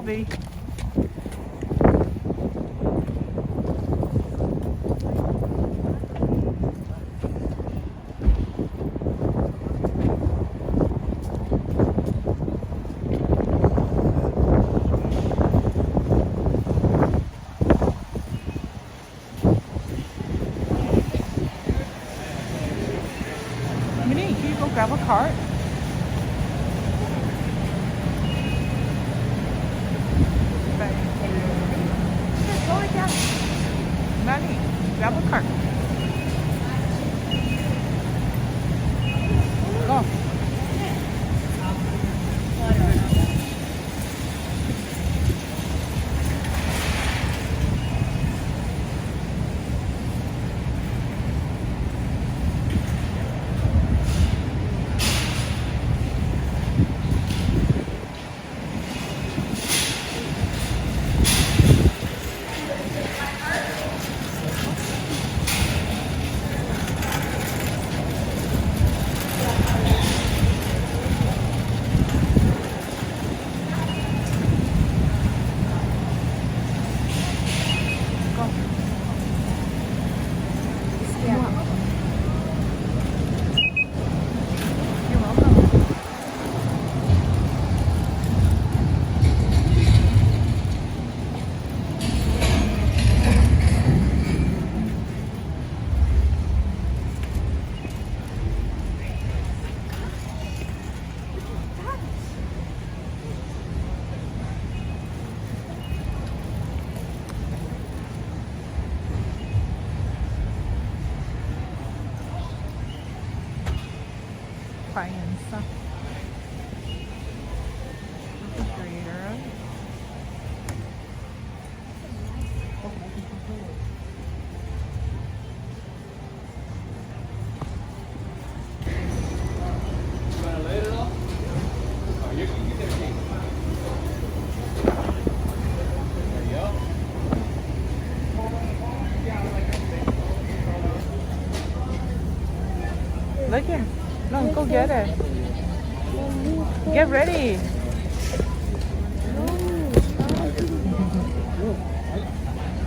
movie. Minnie, can you go grab a cart? Go right down. Manny, grab a cart. Go. You're welcome. Paenza. Refrigerator. Look here. No, go get it. Get ready.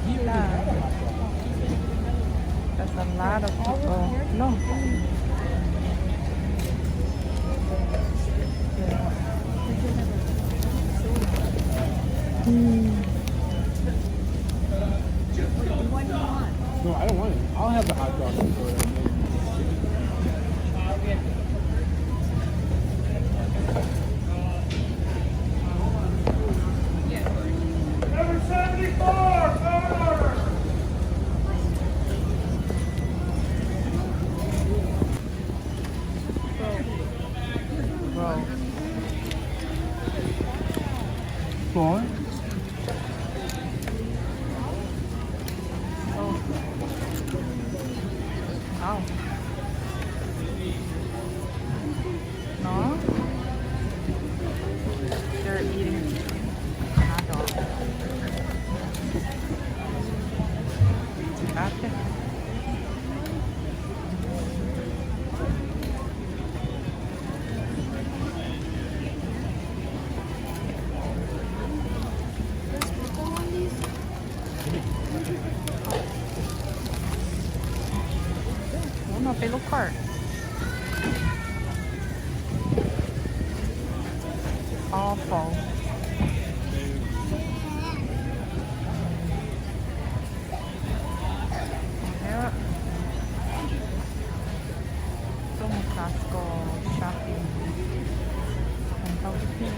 Yeah. That's a lot of people. No. No, I don't want it. I'll have the hot dog. Bro. Four. Oh. Wow. No? They're eating hot dog. Gotcha. Oh no, little cart. Awful. Yeah. So much Costco shopping. And healthy.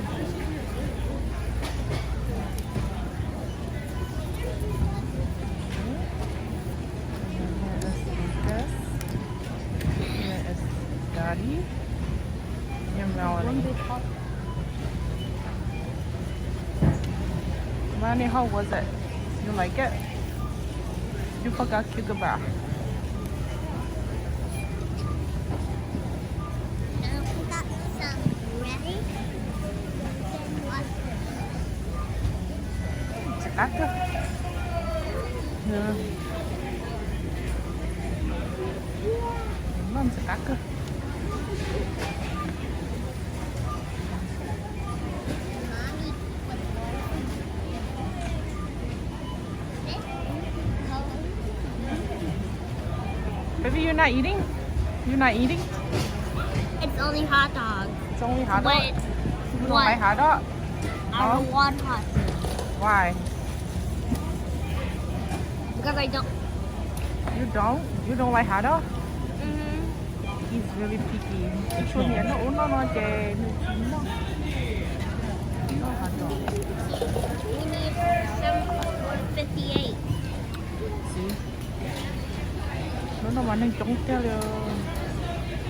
Here is Daddy. Yung Melanie. Melanie, how was it? You like it? You forgot sugar bar. Active. Yeah. Mom's active. Baby, you're not eating? You're not eating? It's only hot dog. It's only hot But dog. You don't like hot dog? I don't want hot dog Why? because I don't. You don't? You don't like hot dog? Mm-hmm. He's really picky. Cái chuột này nó uống nó chè nó chín nó. Nó hot dog. We need some 58. See? Nó mà nên chống theo được.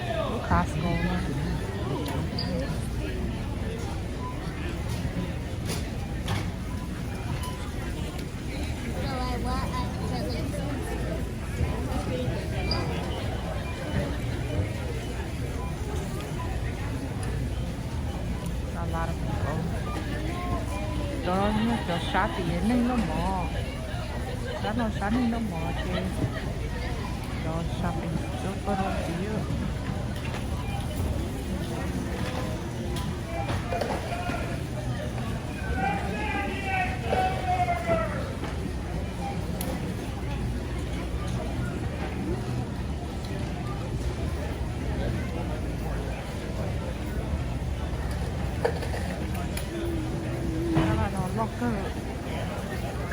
Nó Costco mà. So I want actually. A lot of people. Đó nó sát thì nên nó mò. Đó nó sát nên nó mò chứ. Đó shopping super deal.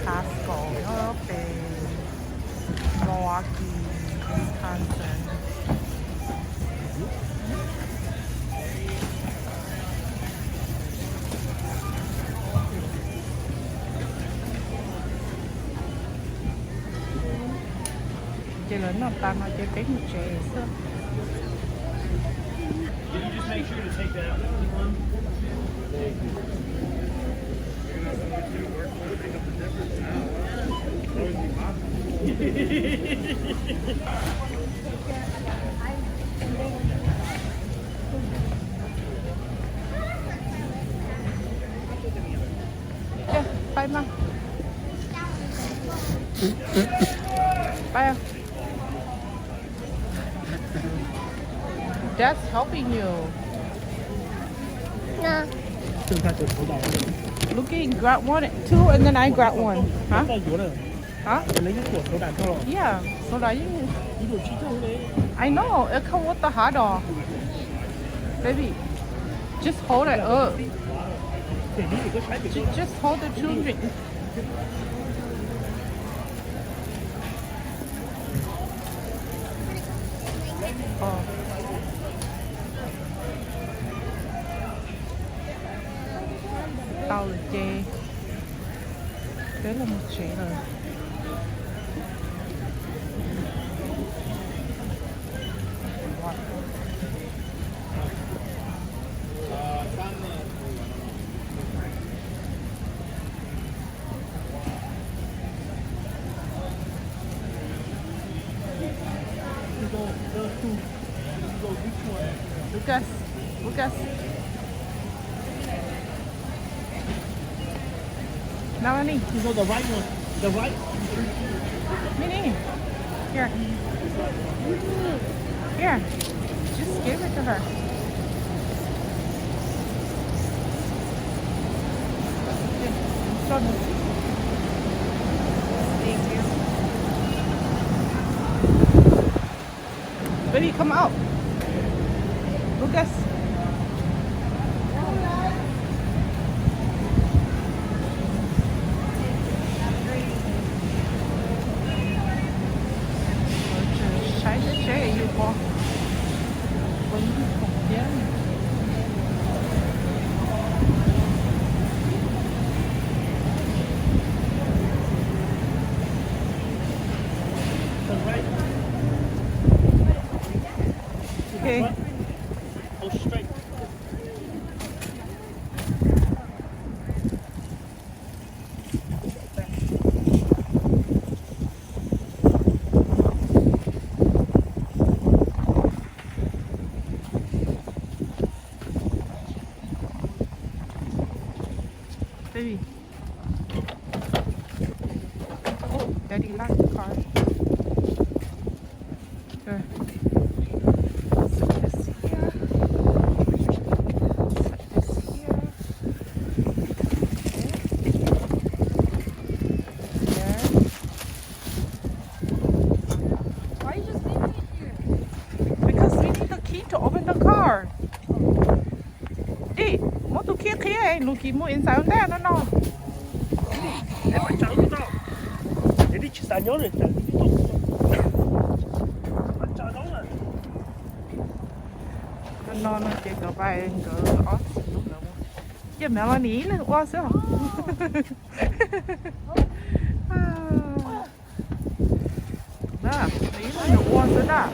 Costco ก็เป็น Milwaukee, Wisconsin. Chị lớn nào ta nói chị biết một chế sao? Can you just make sure to take that one? Yeah, bye ma. Bye. That's helping you. No. 剩下就头脑 Looking, grab one, two, and then I grab one. 了， Huh? 到油了， Huh? 可能就火头胆透了， Yeah. So that you. 你有激动嘞。 I know. It come with the hot dog. Baby, just hold it up. 对，你有个台北 Just hold the two drink. Oh. Tao là chê. Đấy là một chế rồi. Lucas, Lucas. Melanie, You know the right one, the right. Minnie, here. Here, just give it to her. Thank you. Baby, come out. Lucas. Trái trái trái yêu con. Quên không nhớ. The right. Okay. Oh, straight. Baby. Oh, Daddy locked the car. Here. Set this here. Set this here. There. Why are you just leaving it luôn kiếm mua inside on there nó. Em phải chọn cái đó. Để đi chỉ xài nhớ rồi, chọn cái đó. Phải chọn đó là. Nó chỉ có bài cái ót lúc nào mua. Chứ mẹ mà ní nữa, ót sao? Đó, ní nó ót sao đó.